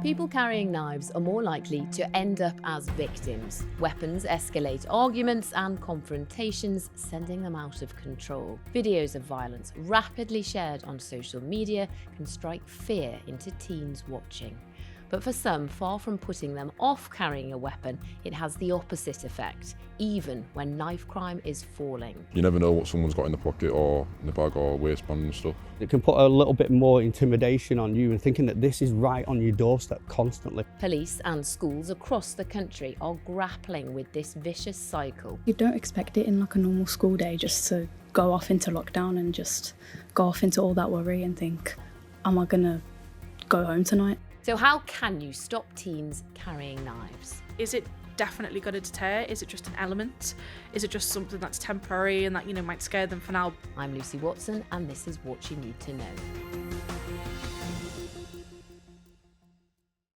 People carrying knives are more likely to end up as victims. Weapons escalate arguments and confrontations, sending them out of control. Videos of violence rapidly shared on social media can strike fear into teens watching. But for some, far from putting them off carrying a weapon, it has the opposite effect, even when knife crime is falling. You never know what someone's got in the pocket or in the bag or waistband and stuff. It can put a little bit more intimidation on you and thinking that this is right on your doorstep constantly. Police and schools across the country are grappling with this vicious cycle. You don't expect it in like a normal school day just to go off into lockdown and just go off into all that worry and think, am I gonna go home tonight? So how can you stop teens carrying knives? Is it definitely going to deter? Is it just an element? Is it just something that's temporary and that, might scare them for now? I'm Lucy Watson, and this is What You Need to Know.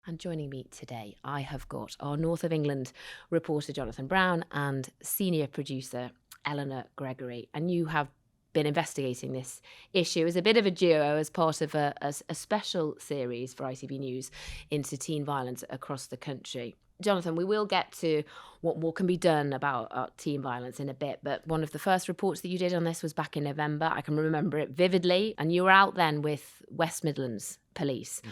And joining me today, I have got our North of England reporter Jonathan Brown and senior producer Eleanor Gregory. And you have been investigating this issue as a bit of a duo as part of a special series for ITV News into teen violence across the country. Jonathan, we will get to what more can be done about teen violence in a bit, but one of the first reports that you did on this was back in November. I can remember it vividly, and you were out then with West Midlands Police,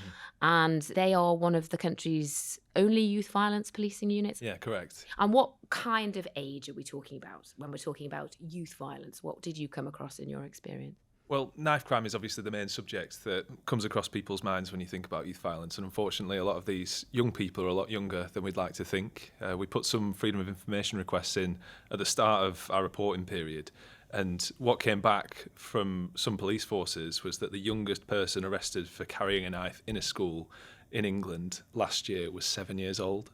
and they are one of the country's only youth violence policing units. Yeah, correct. And what kind of age are we talking about when we're talking about youth violence? What did you come across in your experience? Well, knife crime is obviously the main subject that comes across people's minds when you think about youth violence. And unfortunately, a lot of these young people are a lot younger than we'd like to think. We put some freedom of information requests in at the start of our reporting period. And what came back from some police forces was that the youngest person arrested for carrying a knife in a school in England last year was 7 years old.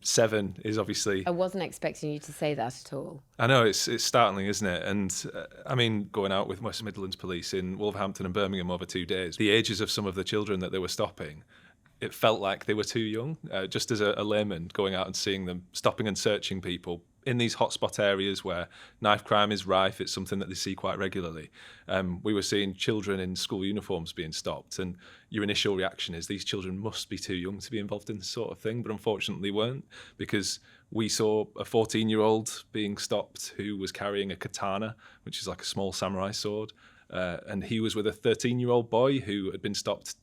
7 is obviously... I wasn't expecting you to say that at all. I know, it's startling, isn't it? And going out with West Midlands Police in Wolverhampton and Birmingham over 2 days, the ages of some of the children that they were stopping, it felt like they were too young. Just as a layman going out and seeing them, stopping and searching people in these hotspot areas where knife crime is rife, it's something that they see quite regularly. We were seeing children in school uniforms being stopped, and your initial reaction is these children must be too young to be involved in this sort of thing, but unfortunately weren't, because we saw a 14-year-old being stopped who was carrying a katana, which is like a small samurai sword, and he was with a 13-year-old boy who had been stopped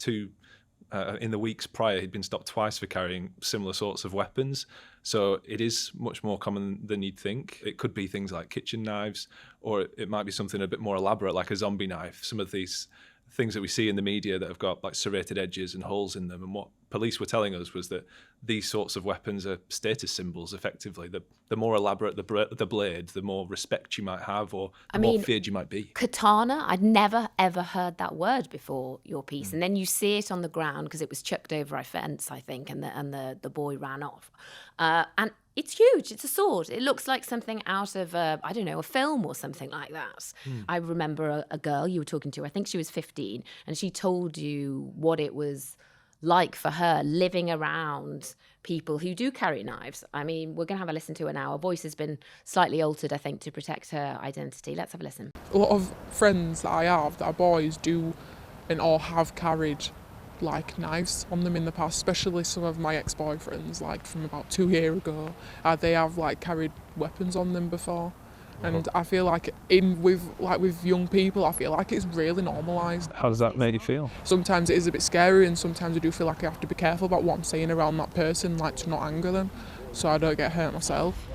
in the weeks prior. He'd been stopped twice for carrying similar sorts of weapons. So it is much more common than you'd think. It could be things like kitchen knives, or it might be something a bit more elaborate like a zombie knife. Some of these things that we see in the media that have got like serrated edges and holes in them. And what police were telling us was that these sorts of weapons are status symbols, effectively. The more elaborate the blade, the more respect you might have, or the more feared you might be. Katana, I'd never, ever heard that word before your piece. And then you see it on the ground because it was chucked over a fence, I think, and the boy ran off. And it's huge. It's a sword. It looks like something out of, a film or something like that. I remember a girl you were talking to, I think she was 15, and she told you what it was like for her living around people who do carry knives. I mean, we're going to have a listen to her now. Her voice has been slightly altered, I think, to protect her identity. Let's have a listen. A lot of friends that I have that are boys do and or have carried like knives on them in the past, especially some of my ex-boyfriends, like from about 2 years ago. They have like carried weapons on them before. And I feel like with young people, I feel like it's really normalised. How does that make you feel? Sometimes it is a bit scary, and sometimes I do feel like I have to be careful about what I'm saying around that person, like to not anger them, so I don't get hurt myself.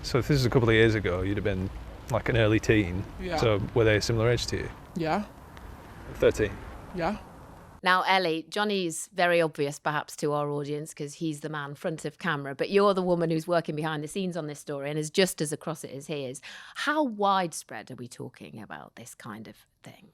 So if this was a couple of years ago, you'd have been like an early teen. Yeah. So were they a similar age to you? Yeah. 13? Yeah. Now, Ellie, Johnny's very obvious perhaps to our audience because he's the man front of camera, but you're the woman who's working behind the scenes on this story and is just as across it as he is. How widespread are we talking about this kind of thing?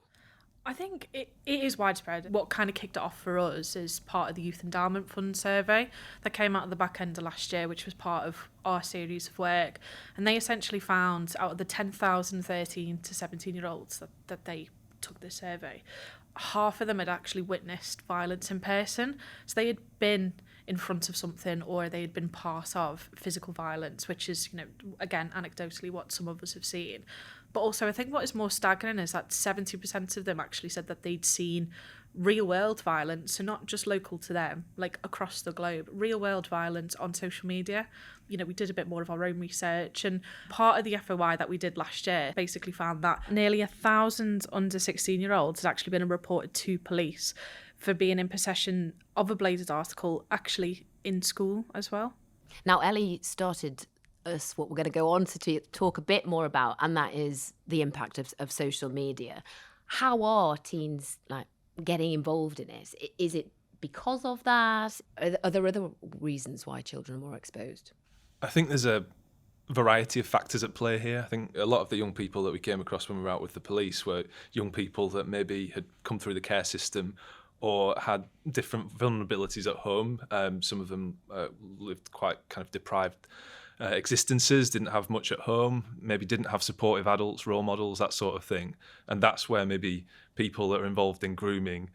I think it is widespread. What kind of kicked it off for us is part of the Youth Endowment Fund survey that came out at the back end of last year, which was part of our series of work. And they essentially found out of the 10,000 13 to 17-year-olds that they took the survey, half of them had actually witnessed violence in person. So they had been in front of something, or they had been part of physical violence, which is, again, anecdotally what some of us have seen. But also I think what is more staggering is that 70% of them actually said that they'd seen real world violence, so not just local to them, like across the globe, real world violence on social media. You know, we did a bit more of our own research, and part of the FOI that we did last year basically found that nearly 1,000 under 16-year-olds had actually been reported to police for being in possession of a bladed article, actually in school as well. Now, Ellie started us what we're going to go on to talk a bit more about, and that is the impact of social media. How are teens like getting involved in it? Is it because of that? Are there other reasons why children are more exposed? I think there's a variety of factors at play here. I think a lot of the young people that we came across when we were out with the police were young people that maybe had come through the care system or had different vulnerabilities at home. Some of them lived quite kind of deprived existences, didn't have much at home, maybe didn't have supportive adults, role models, that sort of thing. And that's where maybe people that are involved in grooming,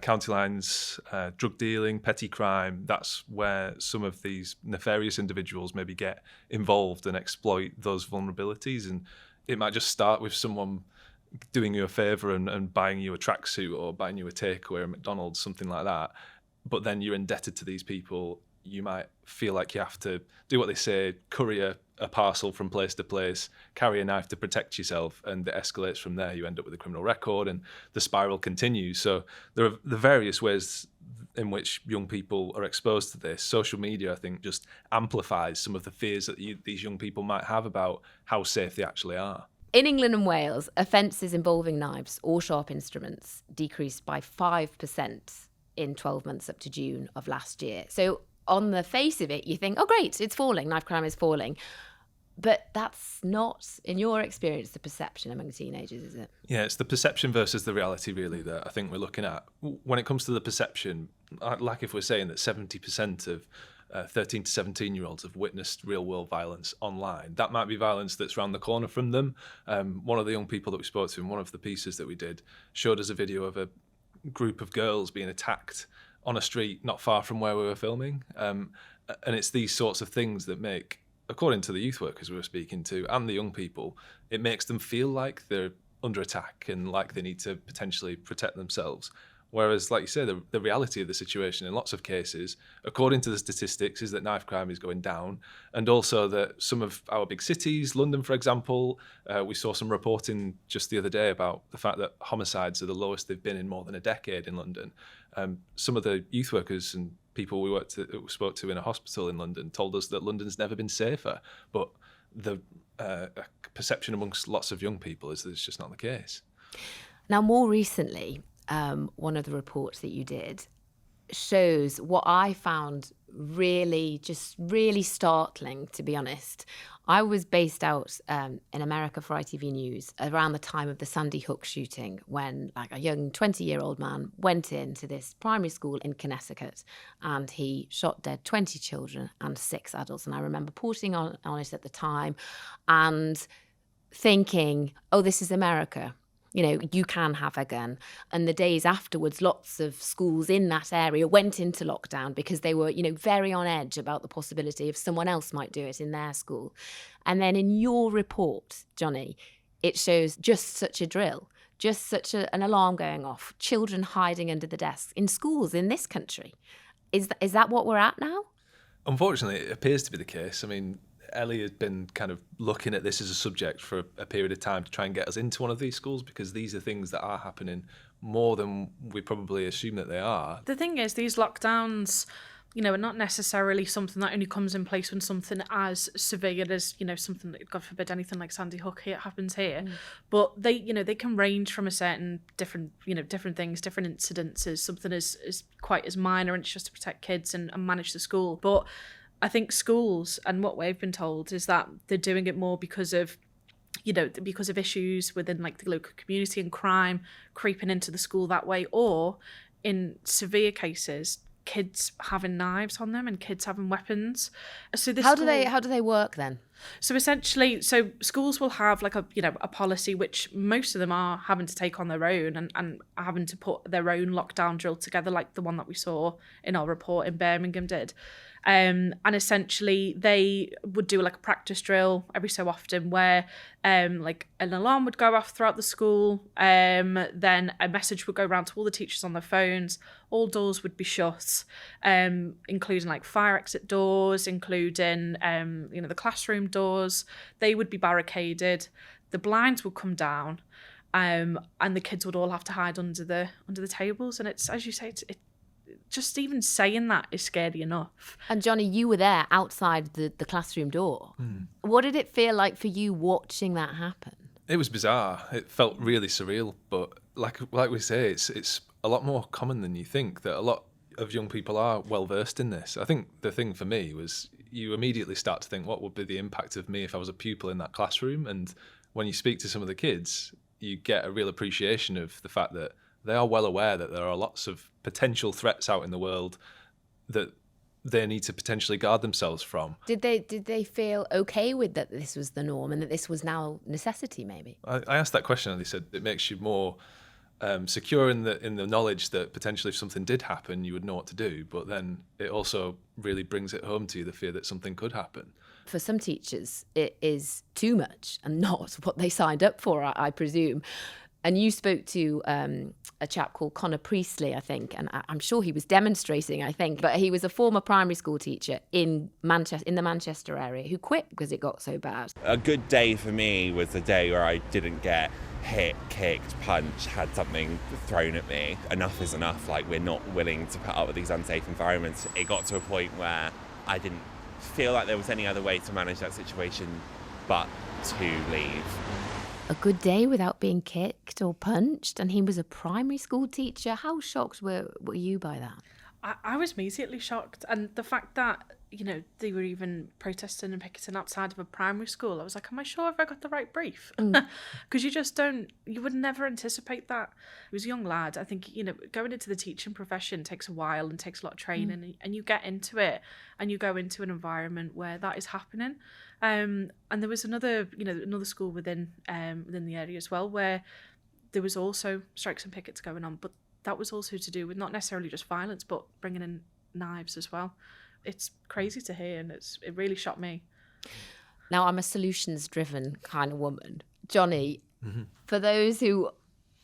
county lines, drug dealing, petty crime, that's where some of these nefarious individuals maybe get involved and exploit those vulnerabilities. And it might just start with someone doing you a favour and buying you a tracksuit or buying you a takeaway at McDonald's, something like that. But then you're indebted to these people. You might feel like you have to do what they say, courier a parcel from place to place, carry a knife to protect yourself, and it escalates from there. You end up with a criminal record and the spiral continues. So there are the various ways in which young people are exposed to this. Social media, I think, just amplifies some of the fears that these young people might have about how safe they actually are. In England and Wales, offences involving knives or sharp instruments decreased by 5% in 12 months up to June of last year. So on the face of it, you think, oh, great, it's falling, knife crime is falling. But that's not, in your experience, the perception among teenagers, is it? Yeah, it's the perception versus the reality, really, that I think we're looking at. When it comes to the perception, like if we're saying that 70% of 13 to 17-year-olds have witnessed real-world violence online, that might be violence that's around the corner from them. One of the young people that we spoke to in one of the pieces that we did showed us a video of a group of girls being attacked on a street not far from where we were filming. And it's these sorts of things that make, according to the youth workers we were speaking to and the young people, it makes them feel like they're under attack and like they need to potentially protect themselves. Whereas, like you say, the reality of the situation in lots of cases, according to the statistics, is that knife crime is going down. And also that some of our big cities, London, for example, we saw some reporting just the other day about the fact that homicides are the lowest they've been in more than a decade in London. Some of the youth workers and people we spoke to in a hospital in London told us that London's never been safer. But the perception amongst lots of young people is that it's just not the case. Now, more recently, one of the reports that you did shows what I found really startling, to be honest. I was based out in America for ITV News around the time of the Sandy Hook shooting, when like a young 20-year-old man went into this primary school in Connecticut and he shot dead 20 children and 6 adults. And I remember reporting on it at the time and thinking, oh, this is America. You know, you can have a gun. And the days afterwards, lots of schools in that area went into lockdown because they were, very on edge about the possibility of someone else might do it in their school. And then in your report, Johnny, it shows just such a drill, just such an alarm going off, children hiding under the desks in schools in this country. Is that what we're at now? Unfortunately, it appears to be the case. I mean, Ellie had been kind of looking at this as a subject for a period of time to try and get us into one of these schools, because these are things that are happening more than we probably assume that they are. The thing is, these lockdowns, are not necessarily something that only comes in place when something as severe as, something that, God forbid, anything like Sandy Hook happens here. But they can range from a certain different things, different incidences, something as quite as minor, and it's just to protect kids and manage the school. But I think schools, and what we've been told, is that they're doing it more because of issues within like the local community and crime creeping into the school that way, or in severe cases, kids having knives on them and kids having weapons. So How do they work then? So essentially, schools will have like a policy, which most of them are having to take on their own and having to put their own lockdown drill together, like the one that we saw in our report in Birmingham did. And essentially they would do like a practice drill every so often where like an alarm would go off throughout the school, then a message would go around to all the teachers on their phones, all doors would be shut, including like fire exit doors, including the classroom doors. They would be barricaded, the blinds would come down, and the kids would all have to hide under the tables. And it's, as you say, it just even saying that is scary enough. And Johnny, you were there outside the classroom door. What did it feel like for you watching that happen? It was bizarre. It felt really surreal, but like we say, it's a lot more common than you think, that a lot of young people are well versed in this. I think the thing for me was you immediately start to think, what would be the impact of me if I was a pupil in that classroom? And when you speak to some of the kids, you get a real appreciation of the fact that they are well aware that there are lots of potential threats out in the world that they need to potentially guard themselves from. Did they feel okay with that this was the norm and that this was now necessity, maybe? I asked that question and they said it makes you more secure in the knowledge that potentially if something did happen, you would know what to do. But then it also really brings it home to you, the fear that something could happen. For some teachers, it is too much and not what they signed up for, I presume. And you spoke to a chap called Connor Priestley, I think, and I'm sure he was demonstrating, I think, but he was a former primary school teacher in the Manchester area who quit because it got so bad. A good day for me was the day where I didn't get hit, kicked, punched, had something thrown at me. Enough is enough. Like, we're not willing to put up with these unsafe environments. It got to a point where I didn't feel like there was any other way to manage that situation but to leave. A good day without being kicked or punched, and he was a primary school teacher. How shocked were you by that? I was immediately shocked, and the fact that they were even protesting and picketing outside of a primary school, I was like, am I sure if I got the right brief? Because you would never anticipate that. He was a young lad. I think going into the teaching profession takes a while and takes a lot of training, and you get into it and you go into an environment where that is happening. And there was another school within the area as well where there was also strikes and pickets going on, but that was also to do with not necessarily just violence, but bringing in knives as well. It's crazy to hear, and it really shocked me. Now, I'm a solutions-driven kind of woman. Johnny, for those who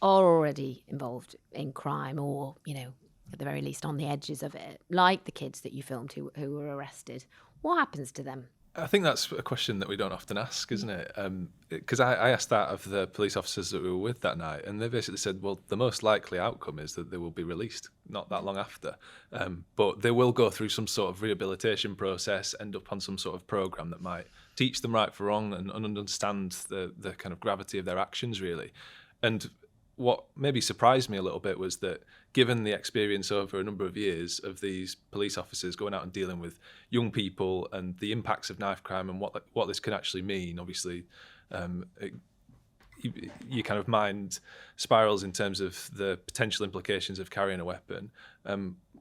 are already involved in crime or, at the very least on the edges of it, like the kids that you filmed who were arrested, what happens to them? I think that's a question that we don't often ask, isn't it? Because I asked that of the police officers that we were with that night, and they basically said, well, the most likely outcome is that they will be released not that long after. But they will go through some sort of rehabilitation process, end up on some sort of programme that might teach them right for wrong and understand the kind of gravity of their actions, really. And what maybe surprised me a little bit was that given the experience over a number of years of these police officers going out and dealing with young people and the impacts of knife crime and what this can actually mean, obviously, you kind of mind spirals in terms of the potential implications of carrying a weapon.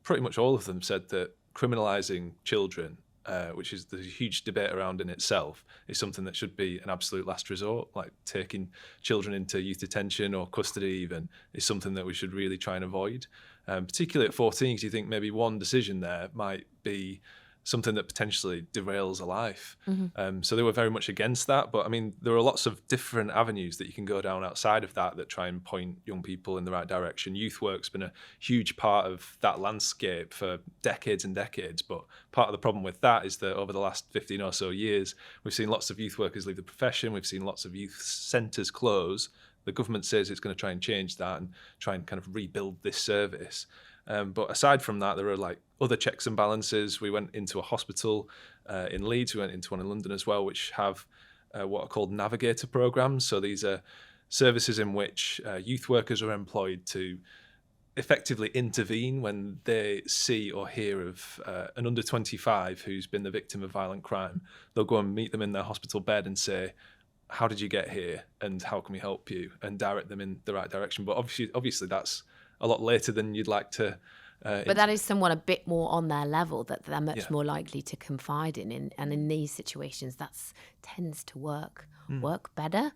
Pretty much all of them said that criminalising children, which is the huge debate around in itself, is something that should be an absolute last resort. Like taking children into youth detention or custody even is something that we should really try and avoid, particularly at 14, because you think maybe one decision there might be something that potentially derails a life. So they were very much against that. But I mean, there are lots of different avenues that you can go down outside of that try and point young people in the right direction. Youth work's been a huge part of that landscape for decades and decades. But part of the problem with that is that over the last 15 or so years, we've seen lots of youth workers leave the profession. We've seen lots of youth centres close. The government says it's going to try and change that and try and kind of rebuild this service. But aside from that, there are like other checks and balances. We went into a hospital in Leeds. We went into one in London as well, which have what are called navigator programs. So these are services in which youth workers are employed to effectively intervene when they see or hear of an under 25 who's been the victim of violent crime. They'll go and meet them in their hospital bed and say, how did you get here and how can we help you, and direct them in the right direction. But obviously that's a lot later than you'd like to But that is someone a bit more on their level that they're much Yeah. more likely to confide in. And in these situations, that tends to work better.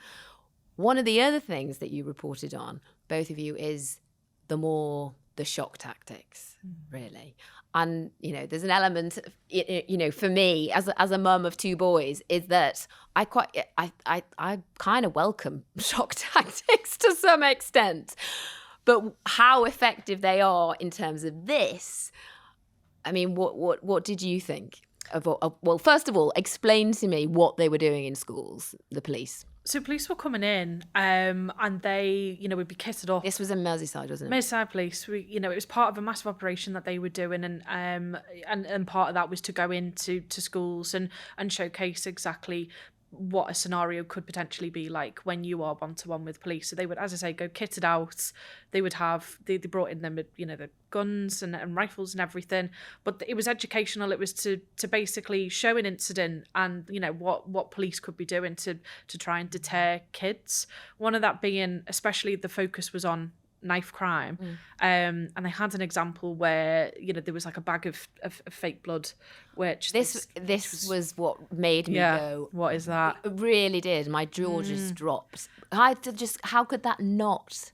One of the other things that you reported on, both of you, is the shock tactics, really. And, there's an element, for me, as a mum of two boys, is that I kind of welcome shock tactics to some extent. But how effective they are in terms of this, I mean, what did you think? Well, first of all, explain to me what they were doing in schools, the police. So police were coming in, and they, would be kitted up. This was in Merseyside, wasn't it? Merseyside Police. It was part of a massive operation that they were doing, and part of that was to go into schools and showcase exactly what a scenario could potentially be like when you are one-to-one with police. So they would, as I say, go kitted out. They would have, they brought in them, the guns and rifles and everything. But it was educational. It was to basically show an incident and, what police could be doing to try and deter kids. One of that being, especially the focus was on knife crime, and they had an example where there was like a bag of fake blood, which this was what made me go, what is that? It really did. My jaw just dropped. How could that not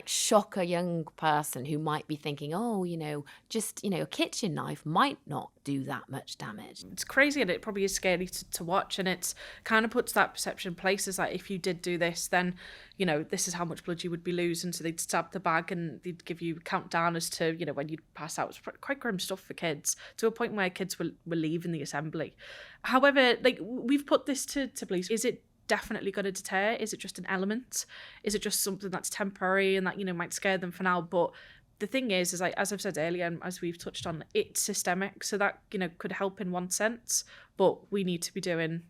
shock a young person who might be thinking, a kitchen knife might not do that much damage. It's crazy, and it probably is scary to watch, and it's kind of puts that perception in place as like, if you did do this, then this is how much blood you would be losing. So they'd stab the bag and they'd give you a countdown as to when you'd pass out. It's quite grim stuff for kids, to a point where kids were leaving the assembly. However, we've put this to police. Is it definitely going to deter? Is it just an element? Is it just something that's temporary and that might scare them for now? But the thing is like, as I've said earlier, and as we've touched on, it's systemic, so that could help in one sense, but we need to be doing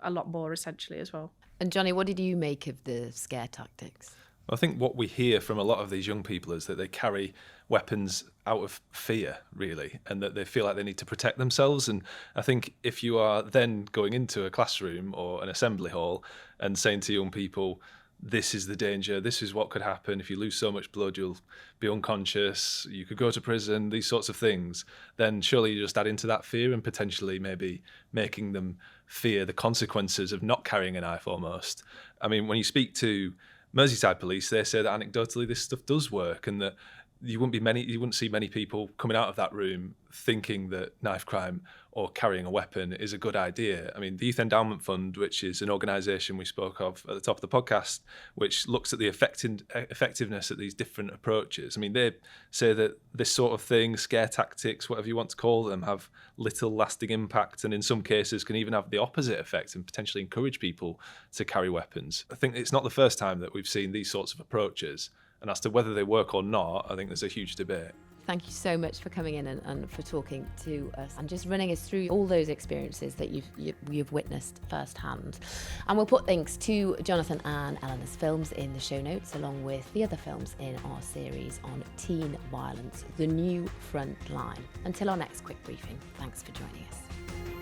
a lot more essentially as well. And Johnny, what did you make of the scare tactics? I think what we hear from a lot of these young people is that they carry weapons out of fear, really, and that they feel like they need to protect themselves. And I think if you are then going into a classroom or an assembly hall and saying to young people, this is the danger, this is what could happen, if you lose so much blood, you'll be unconscious, you could go to prison, these sorts of things, then surely you just add into that fear and potentially maybe making them fear the consequences of not carrying a knife almost. I mean, when you speak to Merseyside Police, they say that anecdotally this stuff does work, and that you wouldn't see many people coming out of that room thinking that knife crime or carrying a weapon is a good idea. I mean, the Youth Endowment Fund, which is an organisation we spoke of at the top of the podcast, which looks at the effectiveness of these different approaches. I mean, they say that this sort of thing, scare tactics, whatever you want to call them, have little lasting impact, and in some cases can even have the opposite effect and potentially encourage people to carry weapons. I think it's not the first time that we've seen these sorts of approaches. And as to whether they work or not, I think there's a huge debate. Thank you so much for coming in and for talking to us and just running us through all those experiences that you've witnessed firsthand. And we'll put links to Jonathan and Eleanor's films in the show notes, along with the other films in our series on teen violence, The New Front Line. Until our next quick briefing, thanks for joining us.